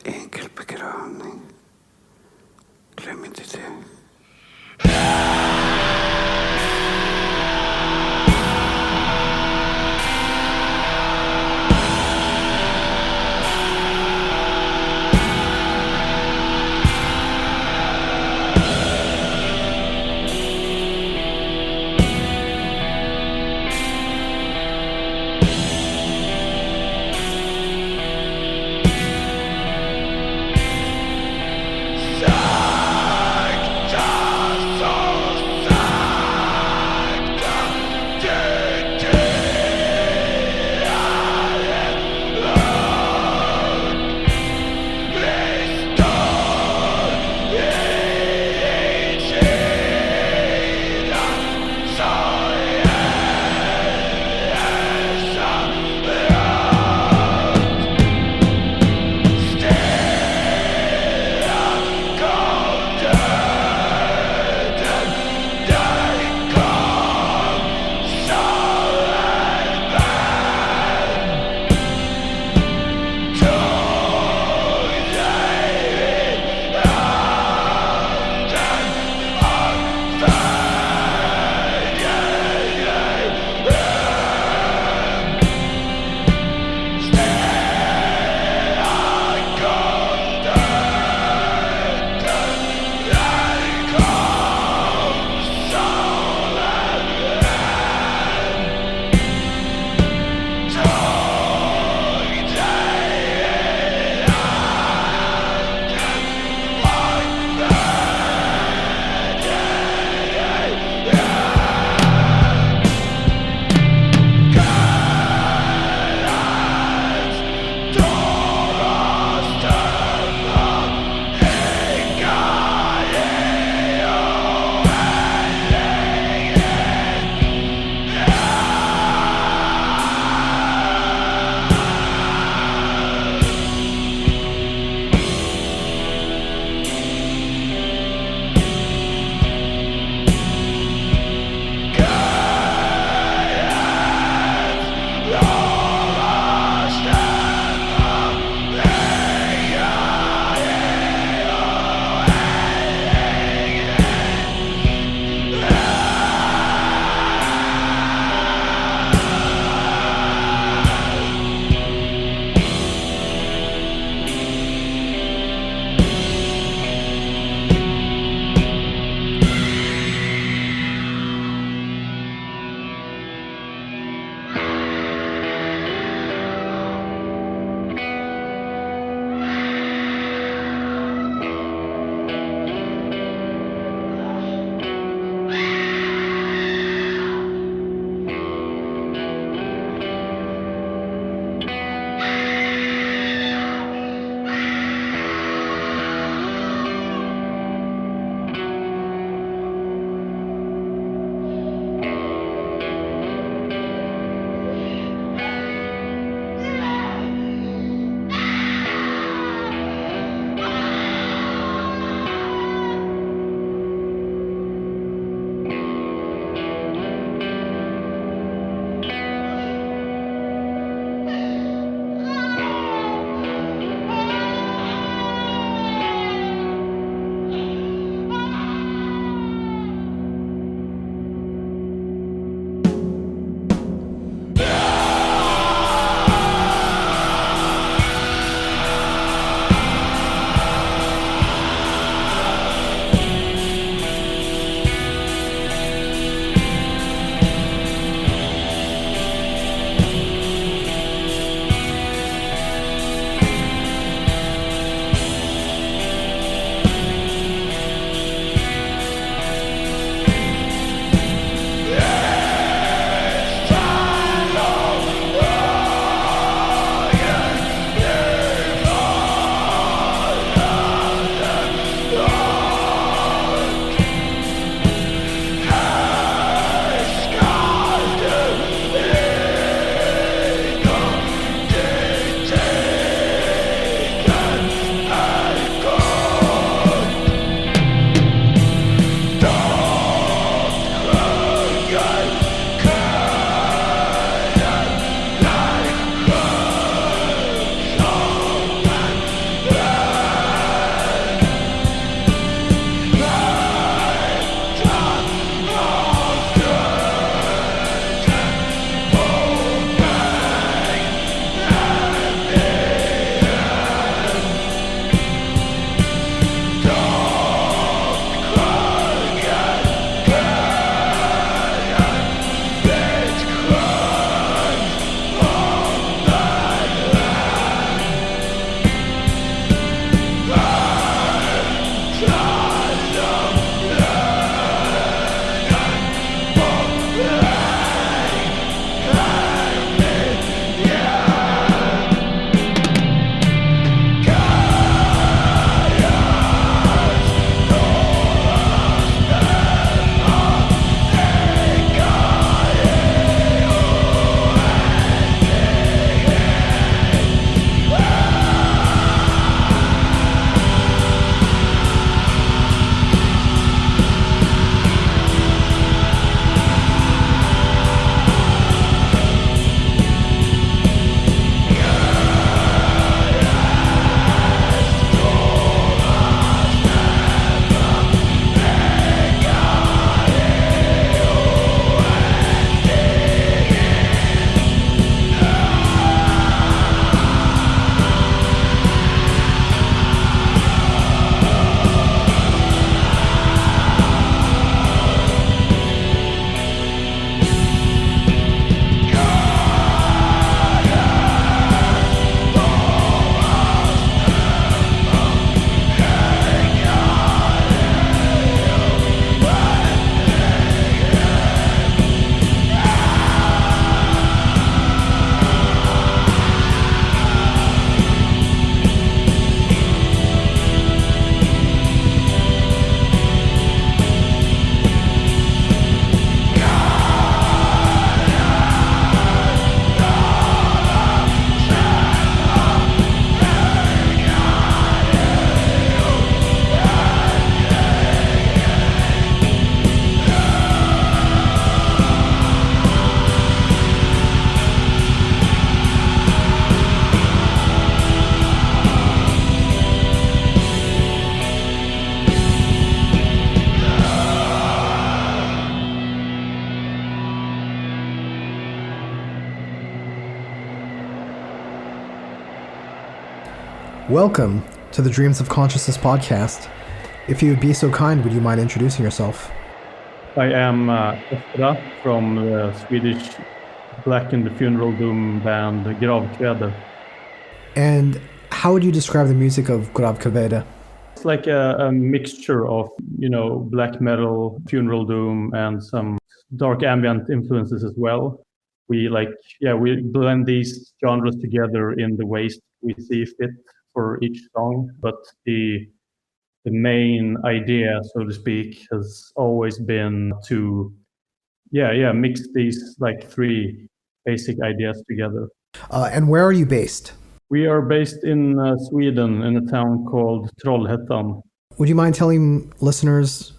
enkel begravning. Glöm inte det. Sorg! Welcome to the Dreams of Consciousness podcast. If you would be so kind, would you mind introducing yourself? I am Ezra from the Swedish black and funeral doom band Gravkväde. And how would you describe the music of Gravkväde? It's like a mixture of, black metal, funeral doom, and some dark ambient influences as well. We blend these genres together in the ways we see fit for each song, but the main idea, so to speak, has always been to mix these like three basic ideas together. And where are you based? We are based in Sweden, in a town called Trollhättan. Would you mind telling listeners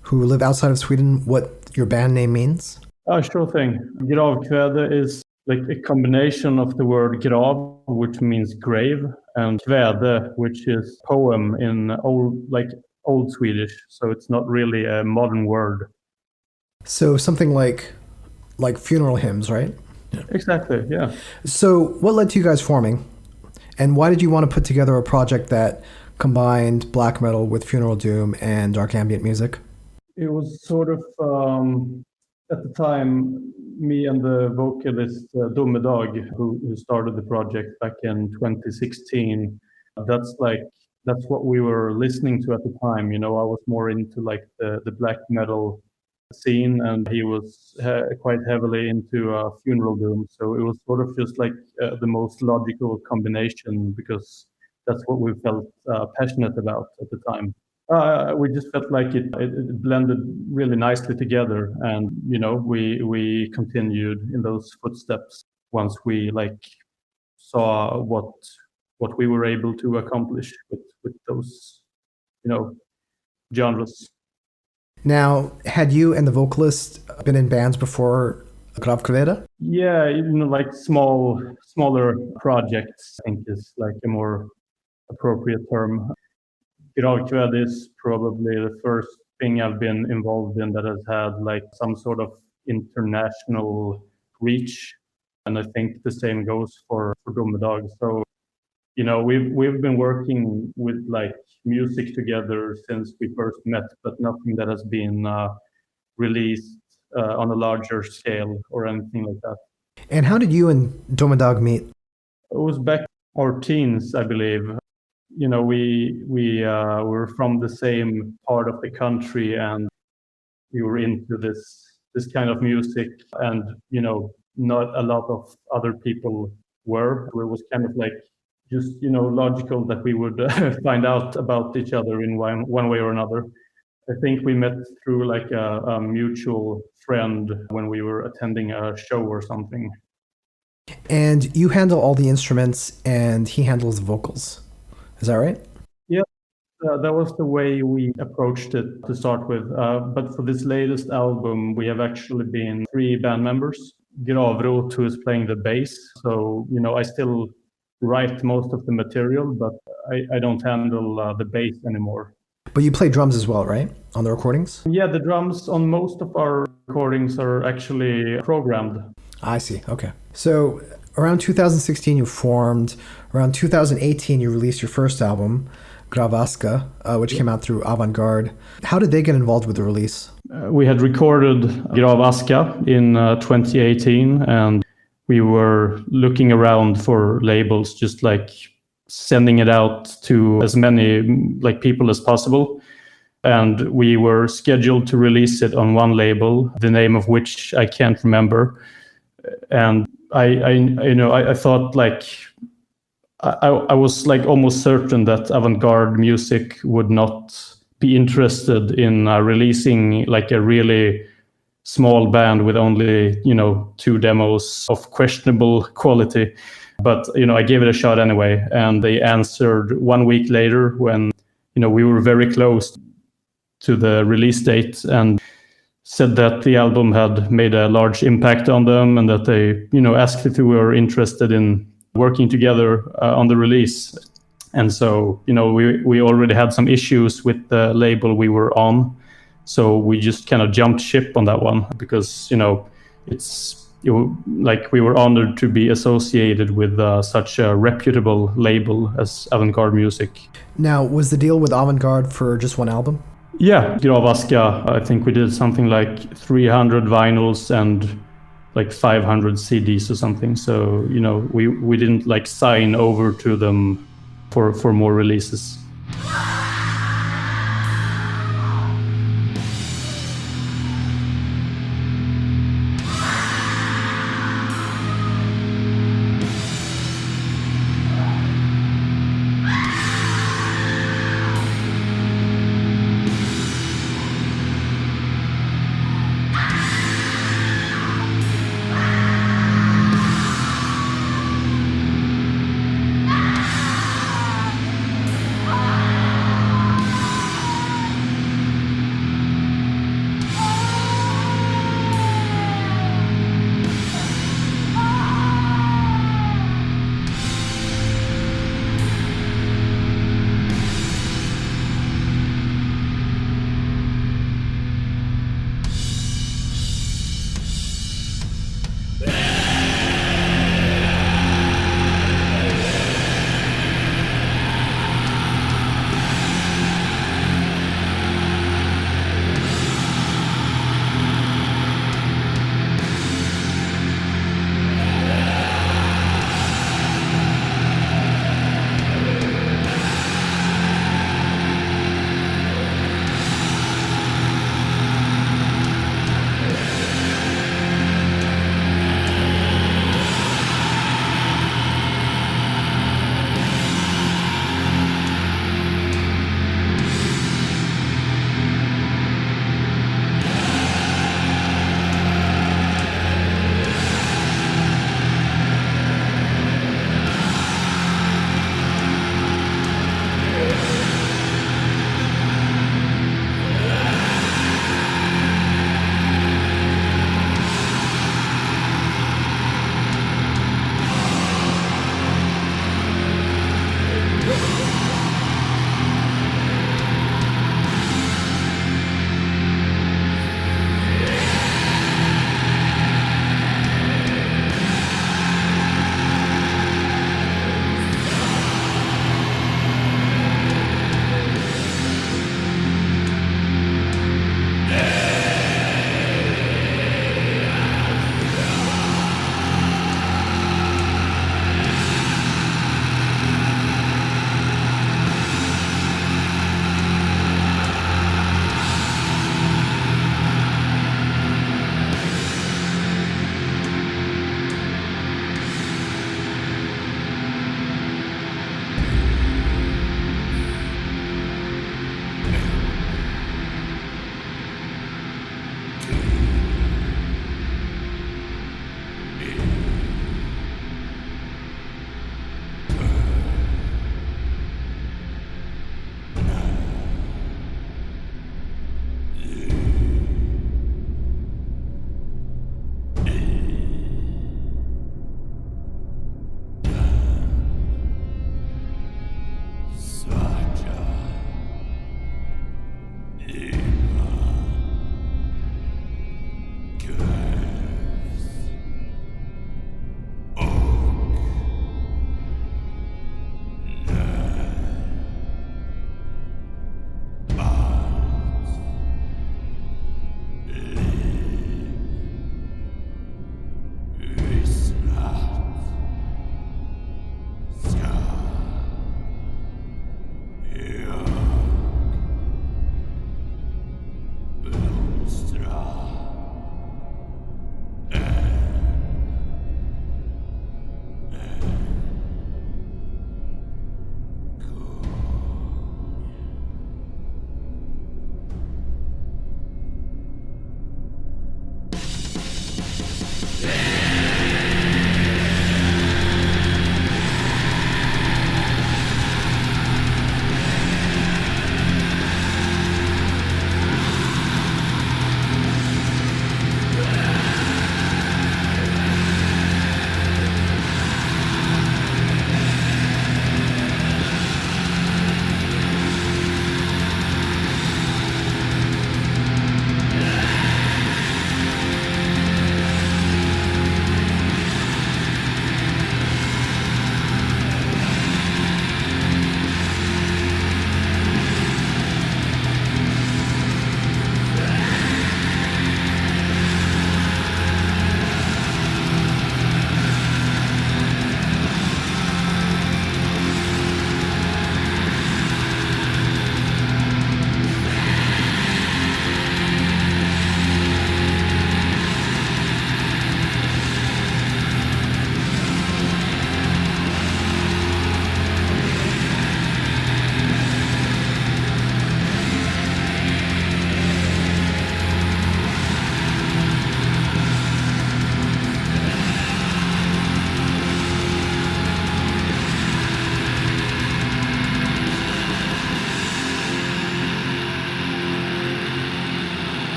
who live outside of Sweden what your band name means? Sure thing. Gravkväde is like a combination of the word grav, which means grave, and kväde, which is poem in old Swedish. So it's not really a modern word. So something like funeral hymns, right? Exactly, yeah. So what led to you guys forming? And why did you want to put together a project that combined black metal with funeral doom and dark ambient music? It was sort of, at the time, me and the vocalist Domedag, who started the project back in 2016, that's what we were listening to at the time. I was more into like the black metal scene, and he was quite heavily into funeral doom. So it was sort of just like the most logical combination, because that's what we felt passionate about at the time. We just felt like it blended really nicely together, and we continued in those footsteps once we saw what we were able to accomplish with those genres. Now, had you and the vocalist been in bands before Gravkväde? Yeah, like smaller projects, I think is like a more appropriate term. Gravkväde is probably the first thing I've been involved in that has had like some sort of international reach, and I think the same goes for Domedag. So we've been working with like music together since we first met, but nothing that has been released on a larger scale or anything like that. And how did you and Domedag meet? It was back our teens, I believe. We were from the same part of the country, and we were into this kind of music, and not a lot of other people were. It was kind of like just logical that we would find out about each other in one way or another. I think we met through like a mutual friend when we were attending a show or something. And you handle all the instruments and he handles the vocals. Is that right? Yeah, that was the way we approached it to start with. But for this latest album, we have actually been 3 band members. Grav, who is playing the bass. So, I still write most of the material, but I don't handle the bass anymore. But you play drums as well, right? On the recordings? Yeah, the drums on most of our recordings are actually programmed. I see. Okay. So around 2016 you formed. Around 2018 you released your first album, Grav Aska, which came out through Avant-Garde. How did they get involved with the release? We had recorded Grav Aska in 2018, and we were looking around for labels, just like sending it out to as many like people as possible. And we were scheduled to release it on one label, the name of which I can't remember. And I thought like I was like almost certain that Avant-Garde Music would not be interested in releasing like a really small band with only 2 demos of questionable quality. But I gave it a shot anyway, and they answered 1 week later when we were very close to the release date, and said that the album had made a large impact on them, and that they asked if we were interested in working together on the release. And so we already had some issues with the label we were on, so we just kind of jumped ship on that one, because it's we were honored to be associated with such a reputable label as avant-garde music. Now, was the deal with avant-garde for just one album? Yeah, Grav Aska, I think we did something like 300 vinyls and like 500 CDs or something. So, we didn't like sign over to them for more releases.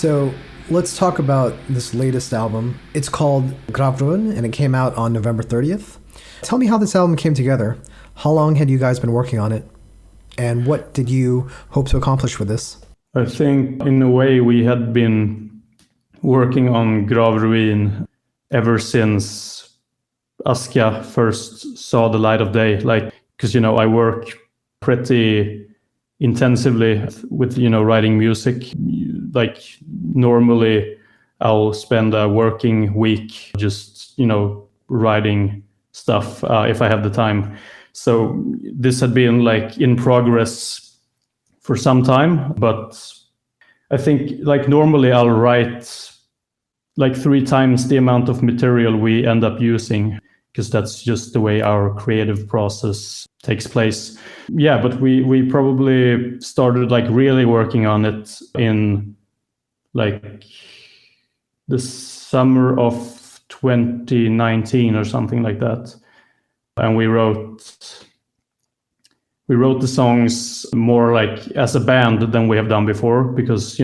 So let's talk about this latest album. It's called Grav, and it came out on November 30th. Tell me how this album came together. How long had you guys been working on it? And what did you hope to accomplish with this? I think in a way we had been working on Grav ever since Aska first saw the light of day. Like, because, I work pretty intensively with, writing music. Like, normally I'll spend a working week just, writing stuff if I have the time. So this had been like in progress for some time, but I think like normally I'll write like 3 times the amount of material we end up using, because that's just the way our creative process takes place. Yeah, but we probably started like really working on it in like the summer of 2019 or something like that. And we wrote the songs more like as a band than we have done before, because,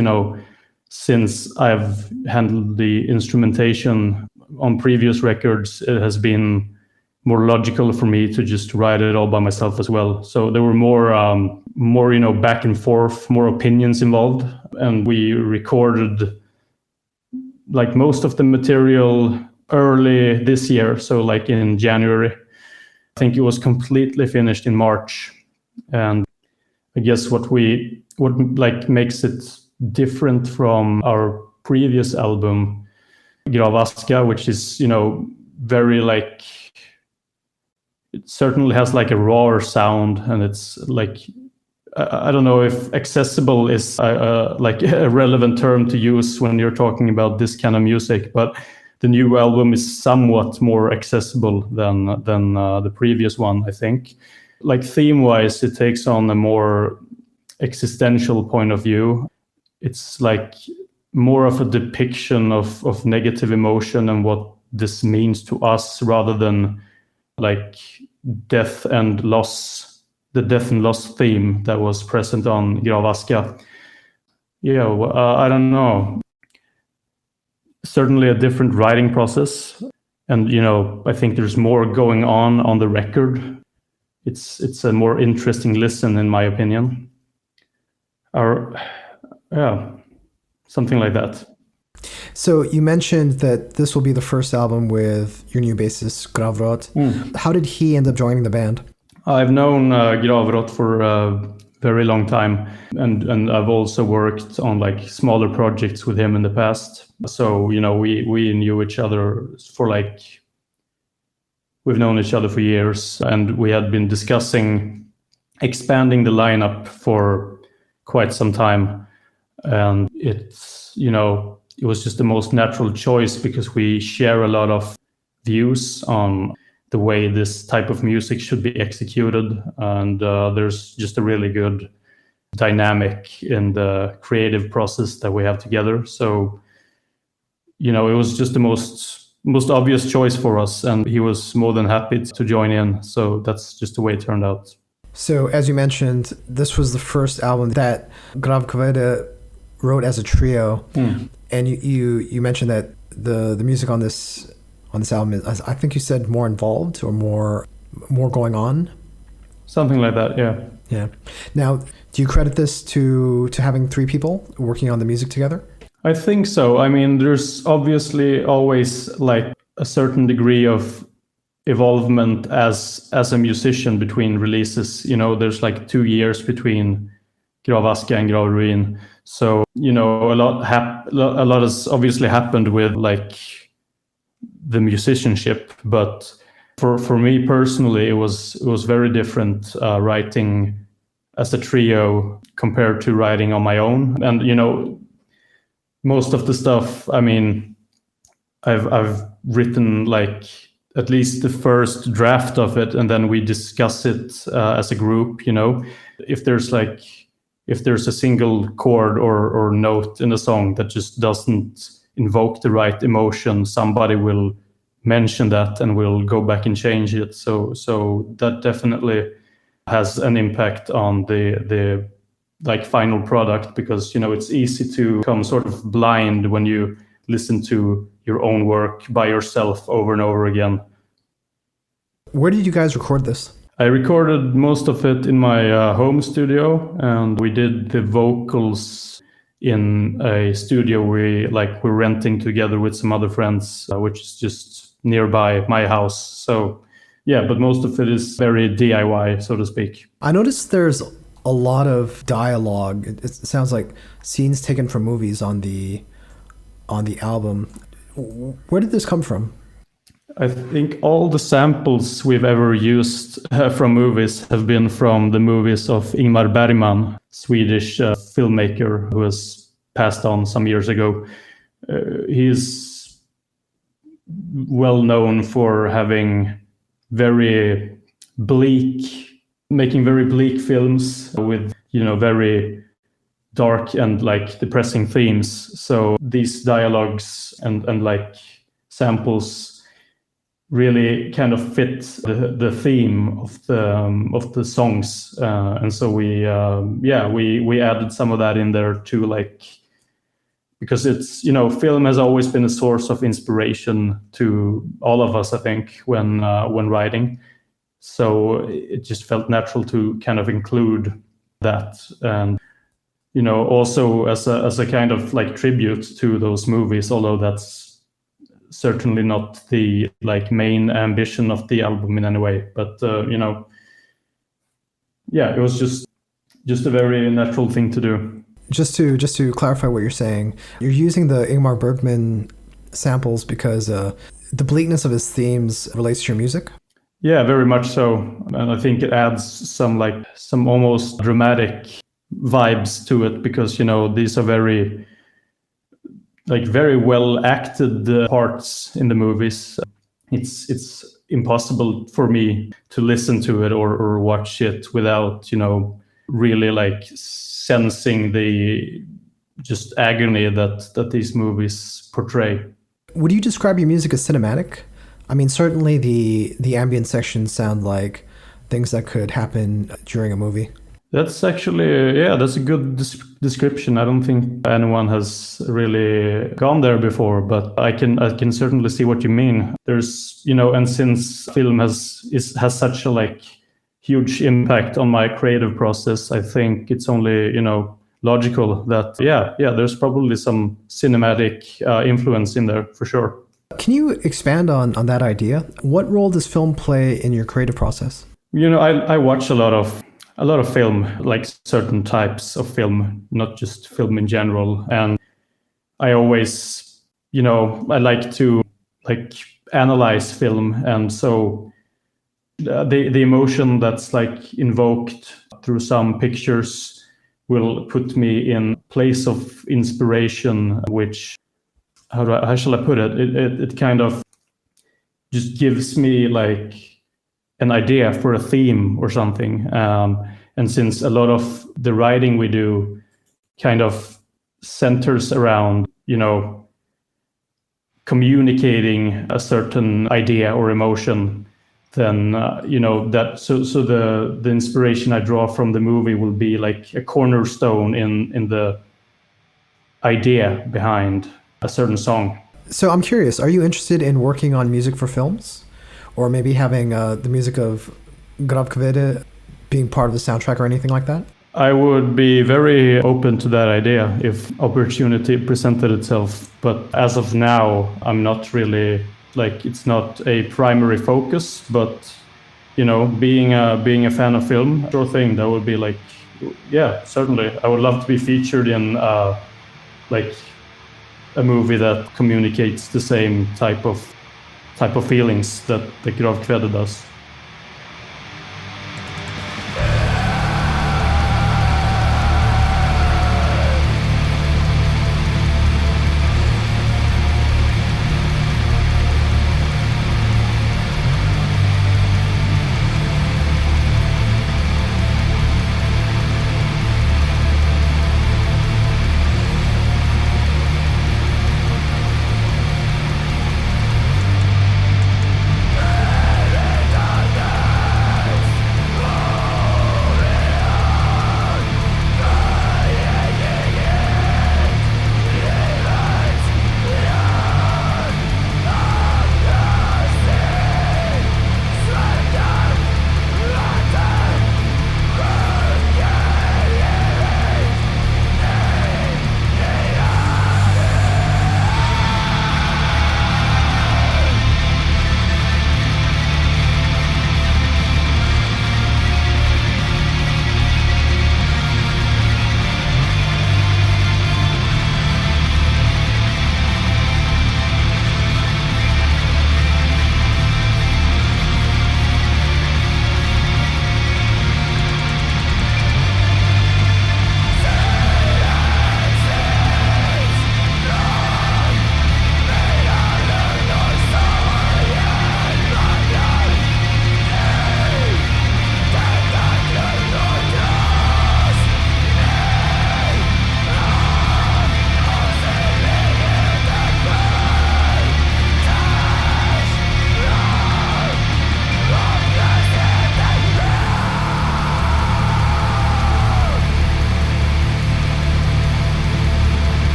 since I've handled the instrumentation on previous records, it has been more logical for me to just write it all by myself as well. So there were more, back and forth, more opinions involved. And we recorded like most of the material early this year. So like in January, I think it was completely finished in March. And I guess what like makes it different from our previous album, Grav Aska, which is, very like, it certainly has like a raw sound, and it's like, I don't know if accessible is like a relevant term to use when you're talking about this kind of music, but the new album is somewhat more accessible than the previous one, I think. Like theme-wise, it takes on a more existential point of view. It's like more of a depiction of negative emotion and what this means to us, rather than like death and loss, the death and loss theme that was present on Grav Aska. Yeah, I don't know. Certainly a different writing process. And, I think there's more going on the record. It's a more interesting listen, in my opinion. Something like that. So you mentioned that this will be the first album with your new bassist, Grav. How did he end up joining the band? I've known Grav for a very long time, and I've also worked on like smaller projects with him in the past. So, we knew each other for like, we've known each other for years, and we had been discussing expanding the lineup for quite some time. And it's, it was just the most natural choice, because we share a lot of views on the way this type of music should be executed. And there's just a really good dynamic in the creative process that we have together. So, it was just the most obvious choice for us, and he was more than happy to join in. So that's just the way it turned out. So as you mentioned, this was the first album that Gravkväde wrote as a trio. And you mentioned that the music on this album is, I think you said, more involved or more going on. Something like that, yeah. Yeah. Now, do you credit this to having 3 people working on the music together? I think so. I mean, there's obviously always like a certain degree of evolvement as a musician between releases. There's like 2 years between Grav Aska and Grav. So, a lot has obviously happened with like the musicianship, but for me personally, it was very different writing as a trio compared to writing on my own. And, most of the stuff, I mean, I've written like at least the first draft of it, and then we discuss it as a group. If there's a single chord or note in a song that just doesn't invoke the right emotion, somebody will mention that and we'll go back and change it. So that definitely has an impact on the like final product, because it's easy to become sort of blind when you listen to your own work by yourself over and over again. Where did you guys record this? I recorded most of it in my home studio, and we did the vocals in a studio we're renting together with some other friends, which is just nearby my house. So yeah, but most of it is very DIY, so to speak. I noticed there's a lot of dialogue. It sounds like scenes taken from movies on the album. Where did this come from? I think all the samples we've ever used from movies have been from the movies of Ingmar Bergman, Swedish filmmaker who has passed on some years ago. He's well known for having making very bleak films with, very dark and depressing themes. So these dialogues and samples really kind of fit the theme of the songs, and so we added some of that in there too, because it's film has always been a source of inspiration to all of us, I think, when writing. So it just felt natural to kind of include that, and also as a kind of tribute to those movies, although that's certainly not the main ambition of the album in any way, but it was just a very natural thing to do. Just to clarify what you're saying, you're using the Ingmar Bergman samples because the bleakness of his themes relates to your music? Yeah, very much so, and I think it adds some almost dramatic vibes to it, because these are very well acted parts in the movies. It's impossible for me to listen to it or watch it without really sensing the just agony that these movies portray. Would you describe your music as cinematic? I mean, certainly the ambient sections sound like things that could happen during a movie. That's actually, that's a good description. I don't think anyone has really gone there before, but I can certainly see what you mean. There's, and since film has such a huge impact on my creative process, I think it's only, logical that, there's probably some cinematic influence in there for sure. Can you expand on that idea? What role does film play in your creative process? I watch a lot of film, certain types of film, not just film in general. And I always, I like to analyze film. And so the emotion that's invoked through some pictures will put me in place of inspiration, which, how shall I put it? It kind of just gives me an idea for a theme or something. And since a lot of the writing we do kind of centers around, communicating a certain idea or emotion, then, so the inspiration I draw from the movie will be a cornerstone in the idea behind a certain song. So I'm curious, are you interested in working on music for films? Or maybe having the music of Gravkväde being part of the soundtrack or anything like that? I would be very open to that idea if opportunity presented itself. But as of now, I'm not really, it's not a primary focus. But, being a fan of film, sure thing, that would be certainly. I would love to be featured in a movie that communicates the same type of feelings that the Gravkväde does.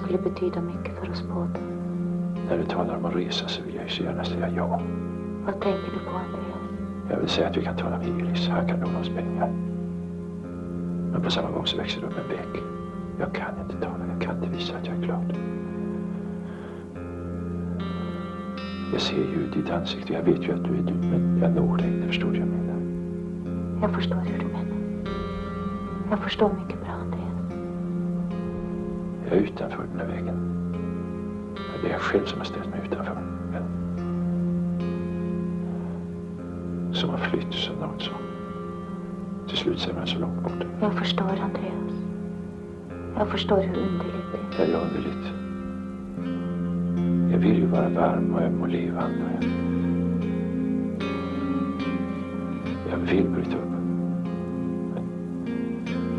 skulle betyda mycket för oss båda. När du talar om att resa så vill jag ju så gärna säga ja. Vad tänker du på, Andreas? Jag vill säga att vi kan tala med Iris. Han kan låna oss pengar. Men på samma gång så växer det upp en bäck. Jag kan inte tala. Jag kan inte visa att jag är glad. Jag ser ju i ditt ansikte. Jag vet ju att du är du. Men jag når dig. Det förstår jag menar. Jag förstår hur du menar. Jag förstår mycket bra, Andreas. Jag är utanför den här vägen. Det är jag själv som har ställt mig utanför. Men som har flytt så något så. Till slut ser man så långt bort. Jag förstår, Andreas. Jag förstår hur underligt det är. Det är underligt. Jag vill ju vara varm och öm och levande. Jag vill bryta upp. Men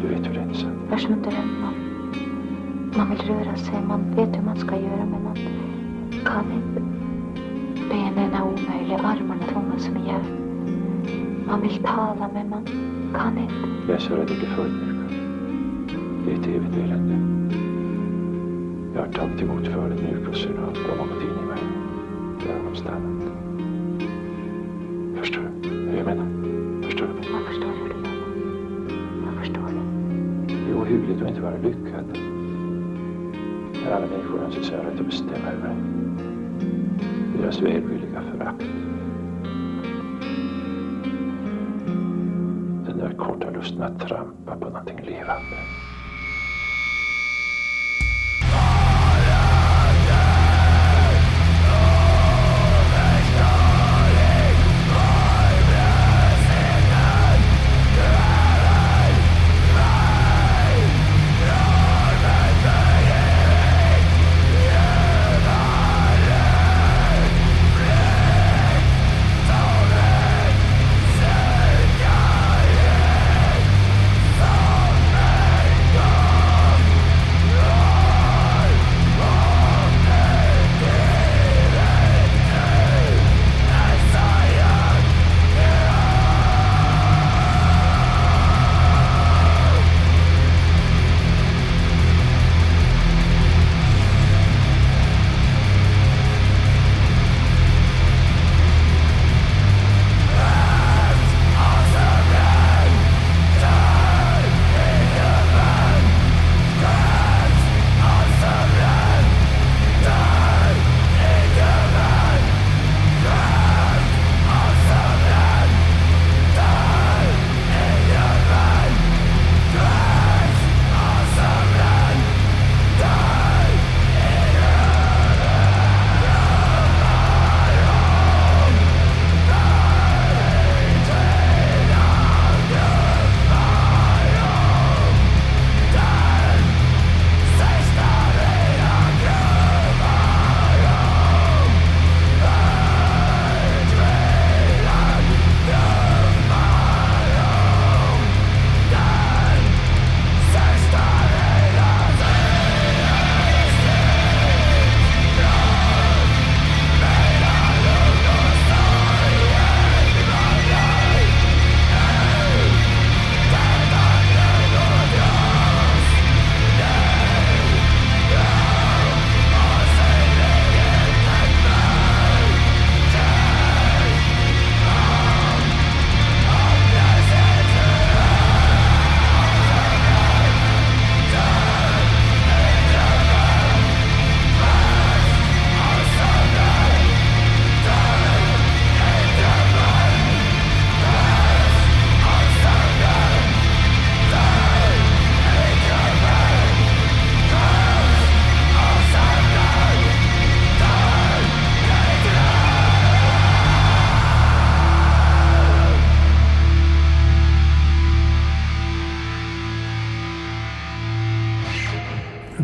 du vet hur det är så. Jag skjuter man vill röra sig, man vet hur man ska göra, men man kan inte. Benen är omöjliga, armarna fångas som ihjäl. Man vill tala, men man kan inte. Jag är så rädd att bli förödmjukad. Det är ett evigt elände. Jag har tagit emot förödmjukelser och de har gått in i mig. Där har de stannat. Förstår du hur jag menar? Förstår du? Jag förstår hur du menar. Jag förstår det. Det är ohyggligt att inte vara lyckad. När alla människor anser sig ha rätt att bestämma över dig. Deras välvilliga förakt. Den där korta lusten att trampa på någonting levande.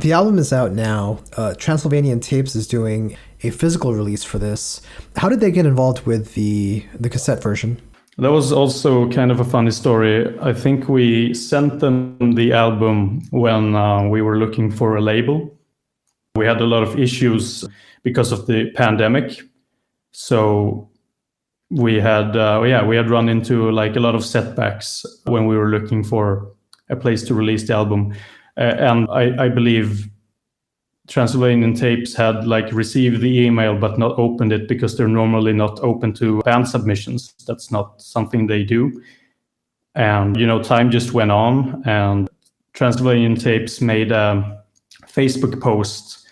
The album is out now. Transylvanian Tapes is doing a physical release for this. How did they get involved with the cassette version? That was also kind of a funny story. I think we sent them the album when we were looking for a label. We had a lot of issues because of the pandemic. So we had run into like a lot of setbacks when we were looking for a place to release the album. And I believe Transylvanian Tapes had like received the email but not opened it because they're normally not open to band submissions. That's not something they do. And, time just went on, and Transylvanian Tapes made a Facebook post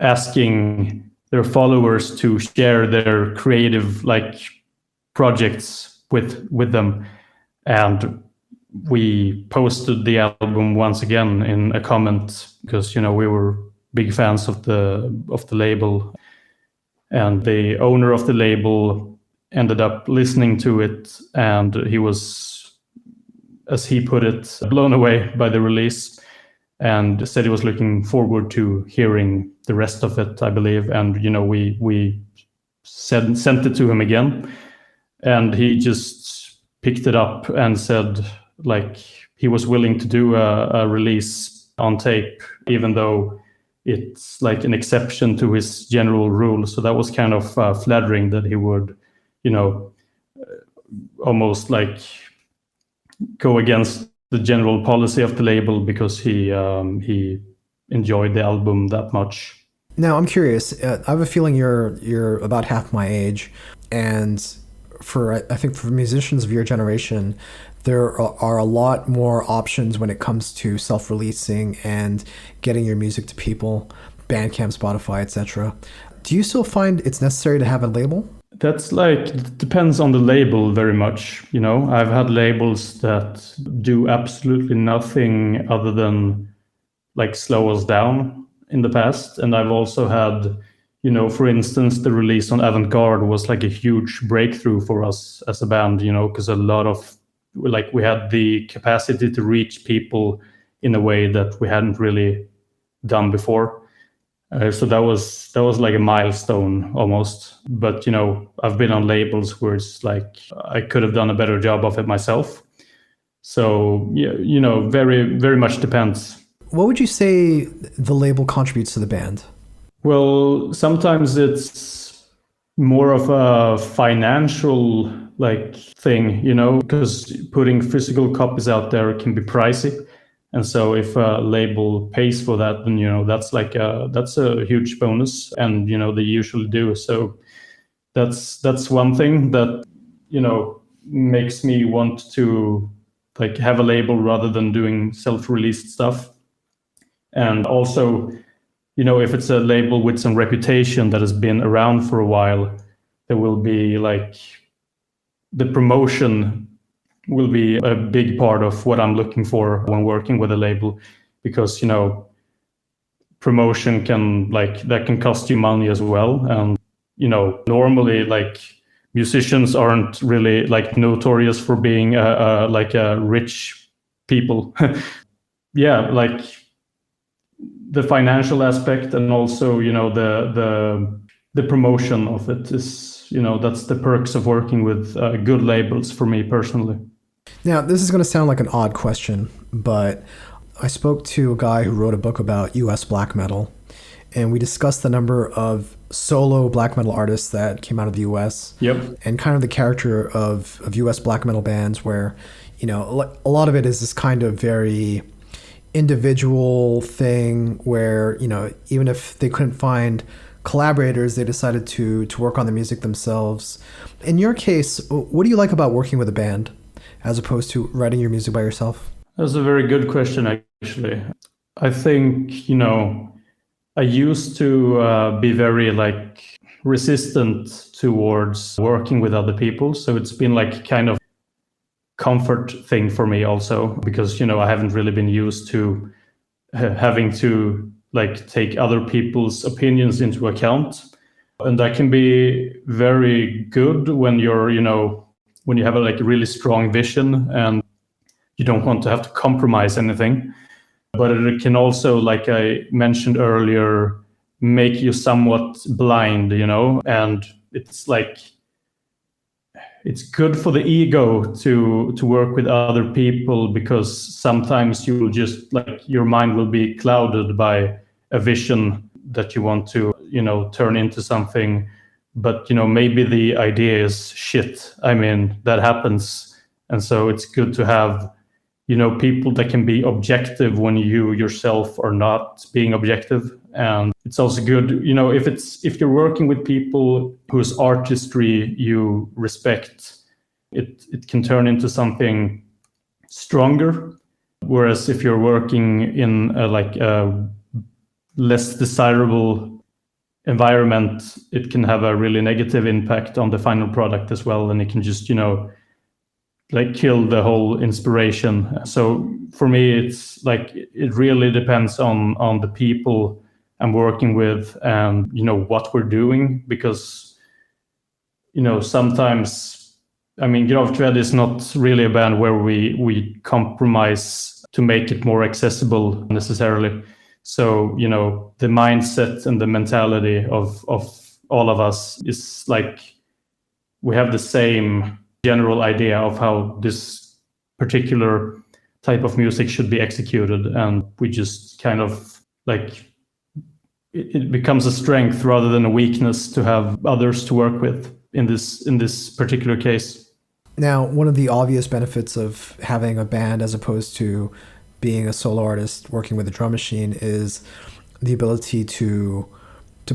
asking their followers to share their creative projects with them. And we posted the album once again in a comment because, we were big fans of the label, and the owner of the label ended up listening to it, and he was, as he put it, blown away by the release, and said he was looking forward to hearing the rest of it, I believe. And we sent it to him again, and he just picked it up and said he was willing to do a release on tape, even though it's an exception to his general rule. So that was kind of flattering that he would, almost go against the general policy of the label because he enjoyed the album that much. Now, I'm curious. I have a feeling you're about half my age, and I think for musicians of your generation, there are a lot more options when it comes to self-releasing and getting your music to people, Bandcamp, Spotify, etc. Do you still find it's necessary to have a label? That's depends on the label very much. I've had labels that do absolutely nothing other than slow us down in the past. And I've also had, for instance, the release on Avant-Garde was a huge breakthrough for us as a band, because a lot of we had the capacity to reach people in a way that we hadn't really done before. So that was a milestone almost. But, I've been on labels where it's I could have done a better job of it myself. So, yeah, very, very much depends. What would you say the label contributes to the band? Well, sometimes it's more of a financial thing, because putting physical copies out there can be pricey. And so if a label pays for that, then, that's a huge bonus, and, they usually do. So that's one thing that, makes me want to have a label rather than doing self-released stuff. And also, if it's a label with some reputation that has been around for a while, there will be the promotion will be a big part of what I'm looking for when working with a label, because, promotion can that can cost you money as well. And, normally musicians aren't really notorious for being a rich people. Yeah, the financial aspect, and also, the promotion of it is, that's the perks of working with good labels for me personally. Now, this is going to sound like an odd question, but I spoke to a guy who wrote a book about US black metal, and we discussed the number of solo black metal artists that came out of the US. Yep. And kind of the character of US black metal bands where, a lot of it is this kind of very individual thing where, even if they couldn't find collaborators, they decided to work on the music themselves. In your case, what do you like about working with a band as opposed to writing your music by yourself? That's a very good question, actually. I think, I used to be very resistant towards working with other people. So it's been kind of comfort thing for me also, because, I haven't really been used to having to take other people's opinions into account. And that can be very good when you're, when you have a really strong vision and you don't want to have to compromise anything. But it can also, like I mentioned earlier, make you somewhat blind, and it's it's good for the ego to work with other people, because sometimes you will just your mind will be clouded by a vision that you want to, turn into something. But, maybe the idea is shit. I mean, that happens. And so it's good to have, people that can be objective when you yourself are not being objective. And it's also good, if you're working with people whose artistry you respect, it can turn into something stronger. Whereas if you're working in a less desirable environment, it can have a really negative impact on the final product as well. And it can just, kill the whole inspiration. So for me, it's it really depends on the people I'm working with and, what we're doing, because, sometimes, Gravkväde is not really a band where we compromise to make it more accessible necessarily. So, the mindset and the mentality of all of us is we have the same general idea of how this particular type of music should be executed. And we just kind of it becomes a strength rather than a weakness to have others to work with in this particular case. Now, one of the obvious benefits of having a band as opposed to being a solo artist working with a drum machine is the ability to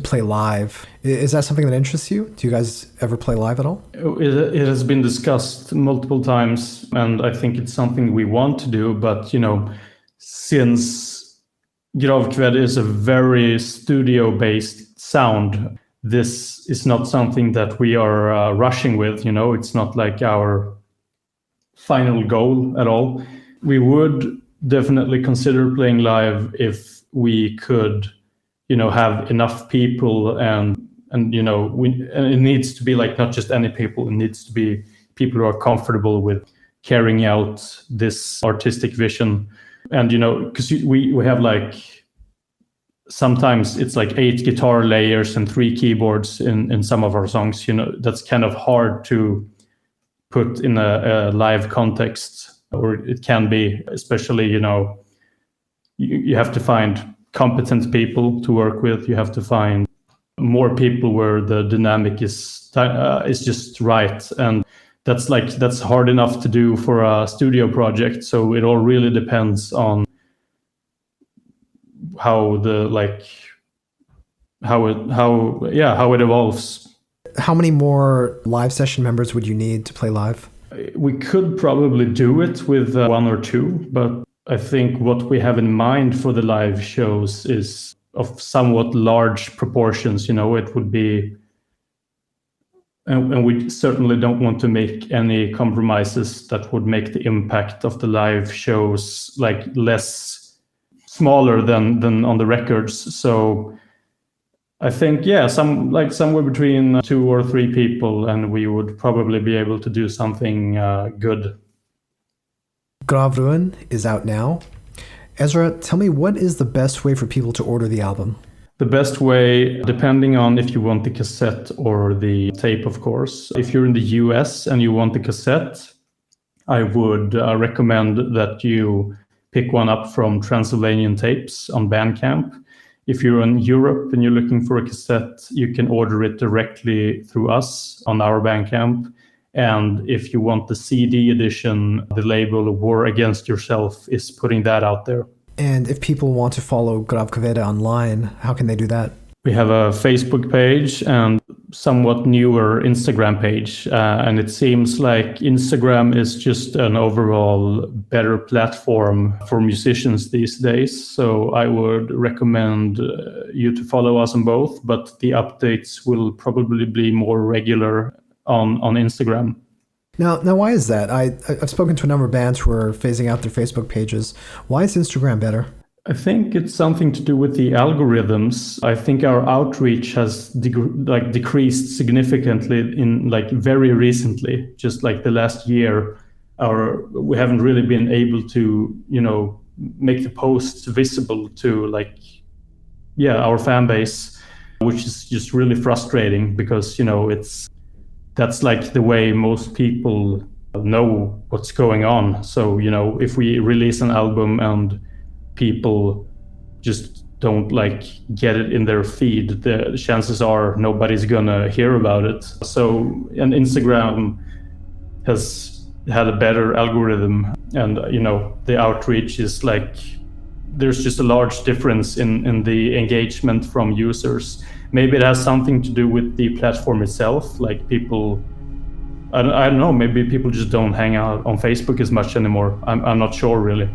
play live. Is that something that interests you? Do you guys ever play live at all? It has been discussed multiple times, and I think it's something we want to do. But, since Gravkväde is a very studio-based sound, this is not something that we are rushing with. It's not our final goal at all. We would definitely consider playing live if we could have enough people and it needs to be not just any people. It needs to be people who are comfortable with carrying out this artistic vision. And because we have sometimes it's 8 guitar layers and 3 keyboards in some of our songs. That's kind of hard to put in a live context, or it can be, especially you have to find competent people to work with. You have to find more people where the dynamic is just right, and that's hard enough to do for a studio project. So it all really depends on how it evolves. How many more live session members would you need to play live? We could probably do it with 1 or 2, but I think what we have in mind for the live shows is of somewhat large proportions. It would be, and we certainly don't want to make any compromises that would make the impact of the live shows less smaller than on the records. So I think, somewhere between 2 or 3 people, and we would probably be able to do something good. Gravruin is out now. Ezra, tell me, what is the best way for people to order the album? The best way, depending on if you want the cassette or the tape, of course. If you're in the US and you want the cassette, I would recommend that you pick one up from Transylvanian Tapes on Bandcamp. If you're in Europe and you're looking for a cassette, you can order it directly through us on our Bandcamp. And if you want the CD edition, the label War Against Yourself is putting that out there. And if people want to follow Gravkväde online, how can they do that? We have a Facebook page and somewhat newer Instagram page. And it seems like Instagram is just an overall better platform for musicians these days. So I would recommend you to follow us on both, but the updates will probably be more regular on Instagram. Now, why is that? I've spoken to a number of bands who are phasing out their Facebook pages. Why is Instagram better? I think it's something to do with the algorithms. I think our outreach has decreased significantly in very recently, just the last year. We haven't really been able to, make the posts visible to our fan base, which is just really frustrating because, that's the way most people know what's going on. So, if we release an album and people just don't get it in their feed, the chances are nobody's gonna hear about it. So, and Instagram has had a better algorithm, and the outreach is like, there's just a large difference in the engagement from users. Maybe it has something to do with the platform itself, like people, I don't know, maybe people just don't hang out on Facebook as much anymore. I'm not sure really.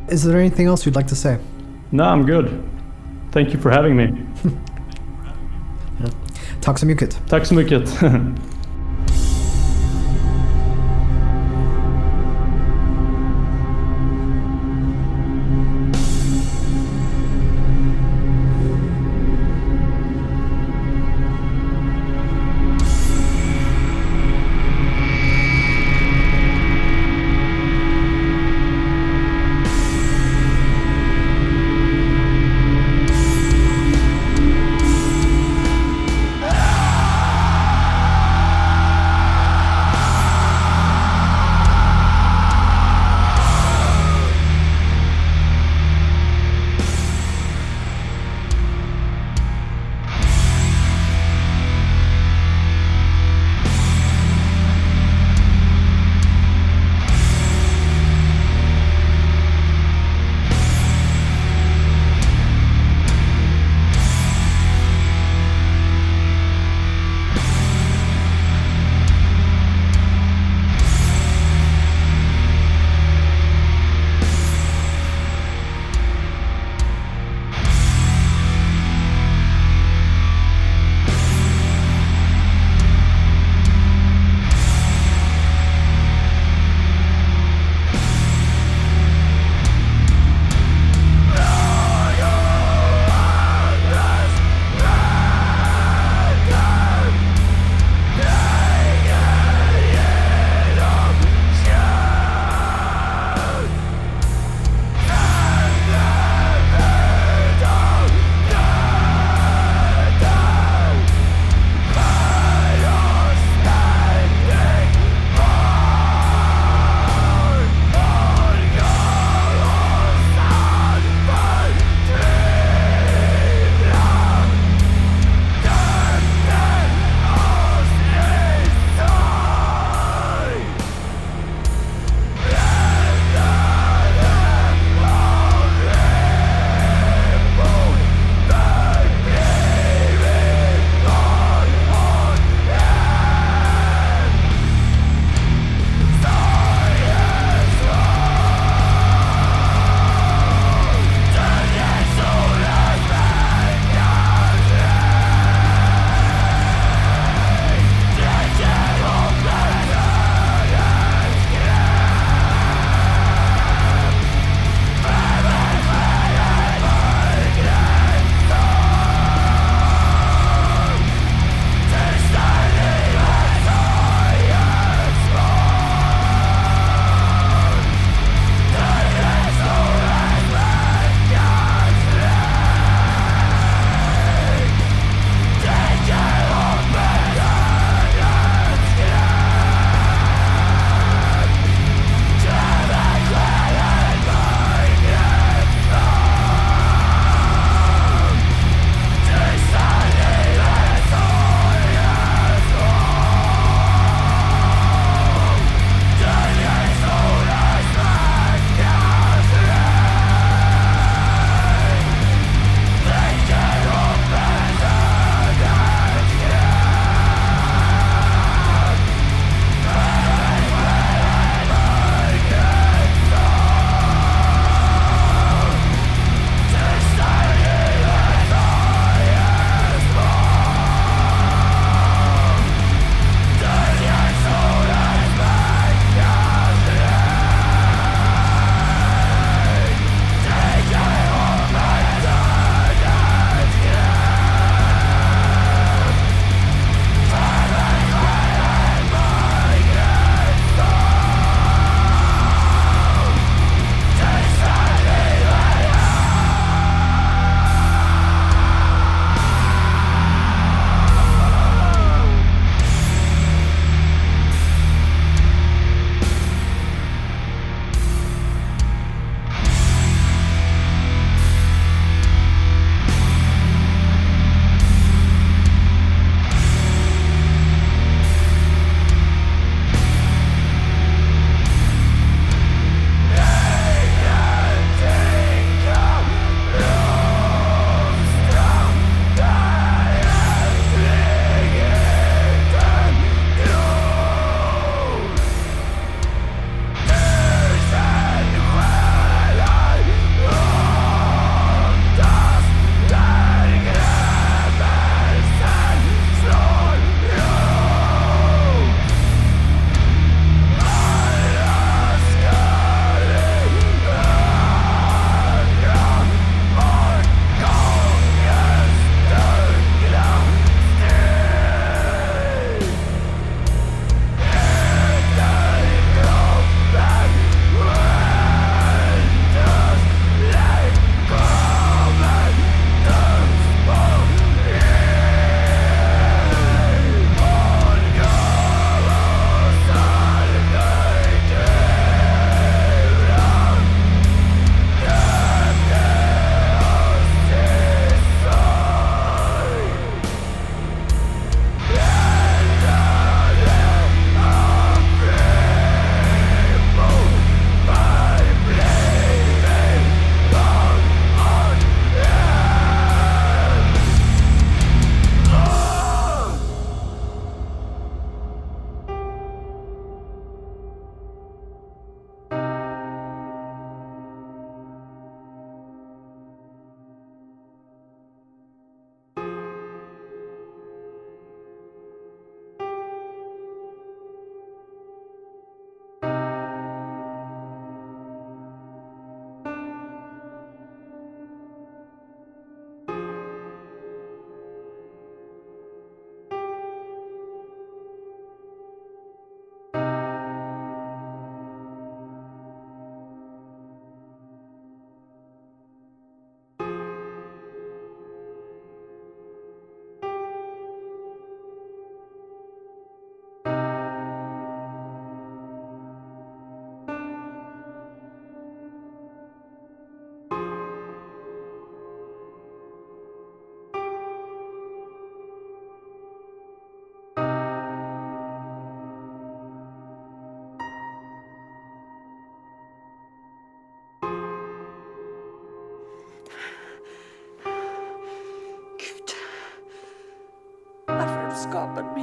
Is there anything else you'd like to say? No, I'm good. Thank you for having me. Tack så mycket. Tack så mycket.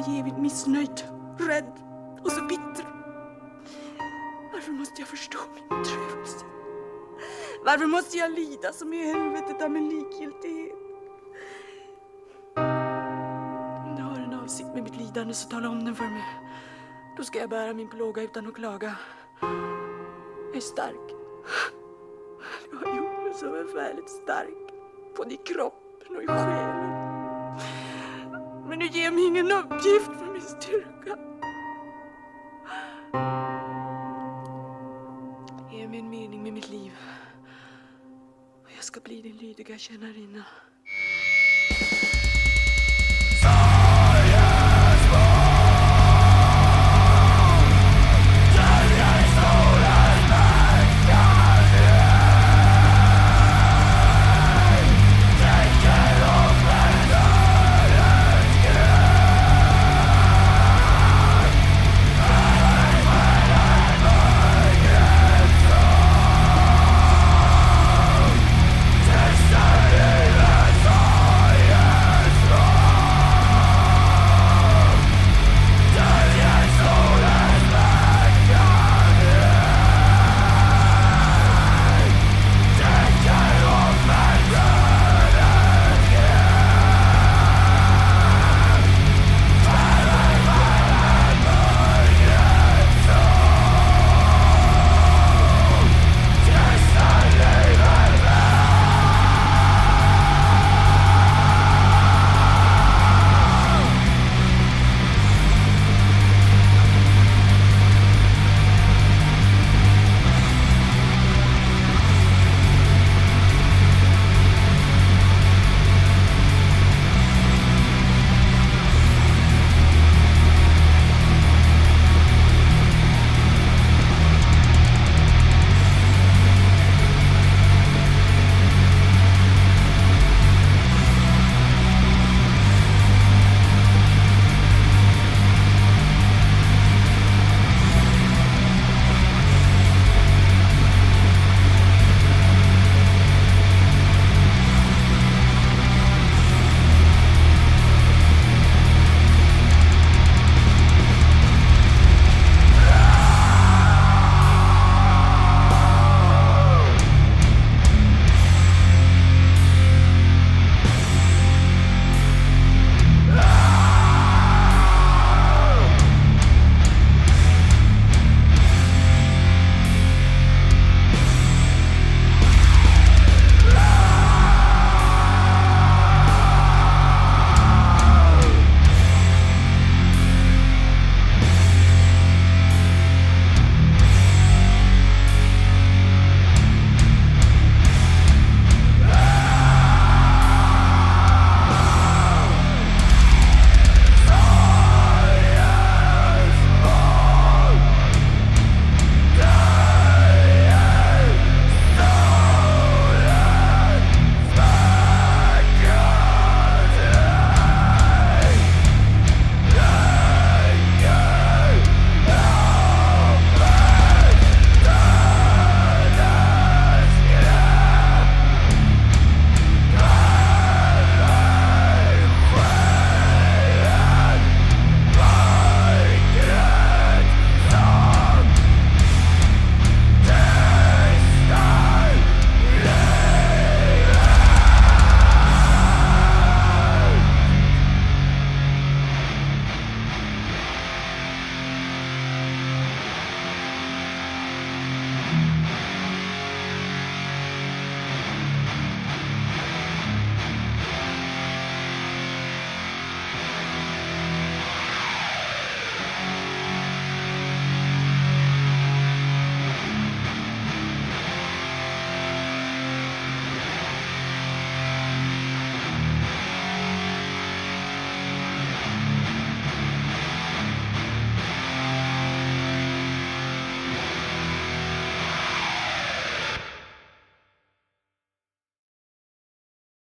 är evigt missnöjd, rädd och så bitter. Varför måste jag förstå min bedrövelse? Varför måste jag lida som i helvetet av min likgiltighet? Om du har en avsikt med mitt lidande så tala om den för mig. Då ska jag bära min plåga utan att klaga. Jag är stark. Du har gjort mig så förfärligt stark. Både i kroppen och i själen. Men du ger mig ingen uppgift för min styrka. Ge mig en mening med mitt liv. Och jag ska bli din lydiga tjänarinna.